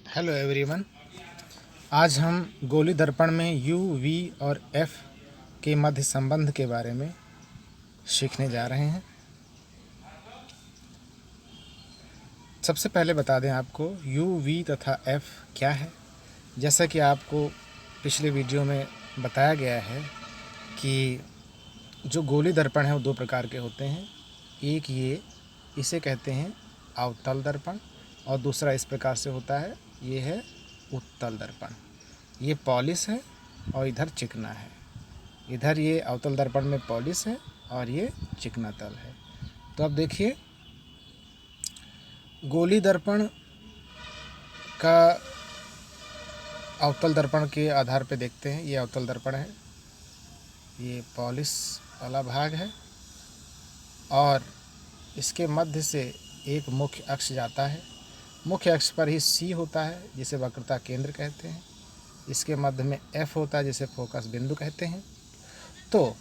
Hello everyone. आज हम गोली दर्पण में यू, वी और एफ के मध्य संबंध के बारे में सीखने जा रहे हैं। सबसे पहले बता दें आपको यू, वी तथा एफ क्या है। जैसा कि आपको पिछले वीडियो में बताया गया है कि जो गोली दर्पण है वो दो प्रकार के होते हैं। एक इसे कहते हैं अवतल दर्पण और दूसरा इस प्रकार से होता है, ये है उत्तल दर्पण। ये पॉलिश है और इधर चिकना है। इधर ये अवतल दर्पण में पॉलिश है और ये चिकना तल है। तो अब देखिए, गोली दर्पण का अवतल दर्पण के आधार पे देखते हैं। ये अवतल दर्पण है, ये पॉलिश वाला भाग है और इसके मध्य से एक मुख्य अक्ष जाता है। मुख्य अक्ष पर ही सी होता है जिसे वक्रता केंद्र कहते हैं। इसके मध्य में एफ होता है जिसे फोकस बिंदु कहते हैं। तो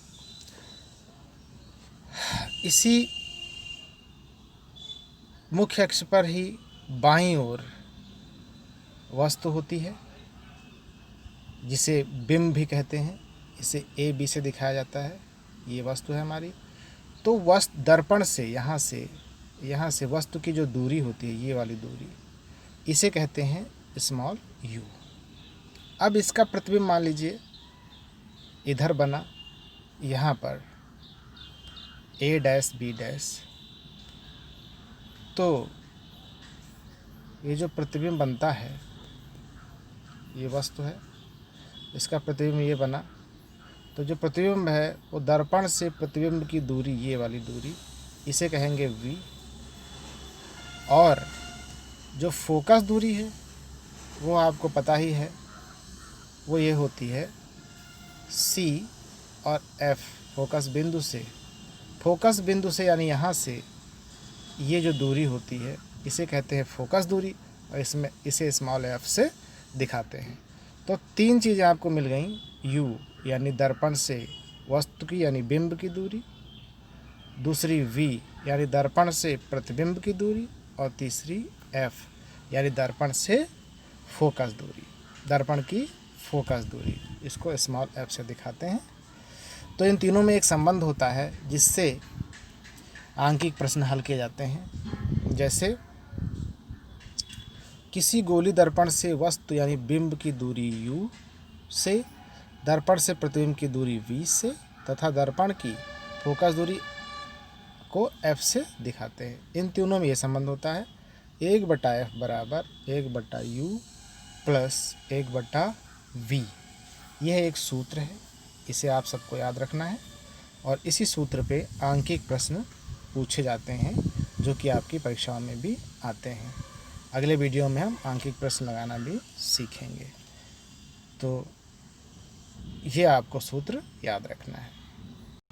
इसी मुख्य अक्ष पर ही बाईं ओर वस्तु होती है जिसे बिंब भी कहते हैं। इसे ए बी से दिखाया जाता है। ये वस्तु है हमारी। तो वस्तु दर्पण से यहाँ से वस्तु की जो दूरी होती है, ये वाली दूरी, इसे कहते हैं स्मॉल यू। अब इसका प्रतिबिंब मान लीजिए इधर बना, यहाँ पर ए डैश बी डैश। तो ये जो प्रतिबिंब बनता है, ये वस्तु है, इसका प्रतिबिंब ये बना। तो जो प्रतिबिंब है वो दर्पण से प्रतिबिंब की दूरी, ये वाली दूरी, इसे कहेंगे वी। और जो फोकस दूरी है वो आपको पता ही है, वो ये होती है सी और एफ। फोकस बिंदु से यानी यहाँ से ये जो दूरी होती है इसे कहते हैं फोकस दूरी और इसे स्मॉल एफ से दिखाते हैं। तो तीन चीज़ें आपको मिल गई, यू यानी दर्पण से वस्तु की यानी बिंब की दूरी, दूसरी वी यानी दर्पण से प्रतिबिंब की दूरी, और तीसरी एफ यानी दर्पण से फोकस दूरी, दर्पण की फोकस दूरी। इसको स्मॉल एफ से दिखाते हैं। तो इन तीनों में एक संबंध होता है जिससे आंकिक प्रश्न हल किए जाते हैं। जैसे किसी गोली दर्पण से वस्तु यानी बिंब की दूरी u से, दर्पण से प्रतिबिंब की दूरी v से तथा दर्पण की फोकस दूरी को f से दिखाते हैं। इन तीनों में ये संबंध होता है 1/f बराबर 1/u प्लस 1/v। यह एक सूत्र है, इसे आप सबको याद रखना है और इसी सूत्र पे आंकिक प्रश्न पूछे जाते हैं जो कि आपकी परीक्षाओं में भी आते हैं। अगले वीडियो में हम आंकिक प्रश्न लगाना भी सीखेंगे। तो ये आपको सूत्र याद रखना है।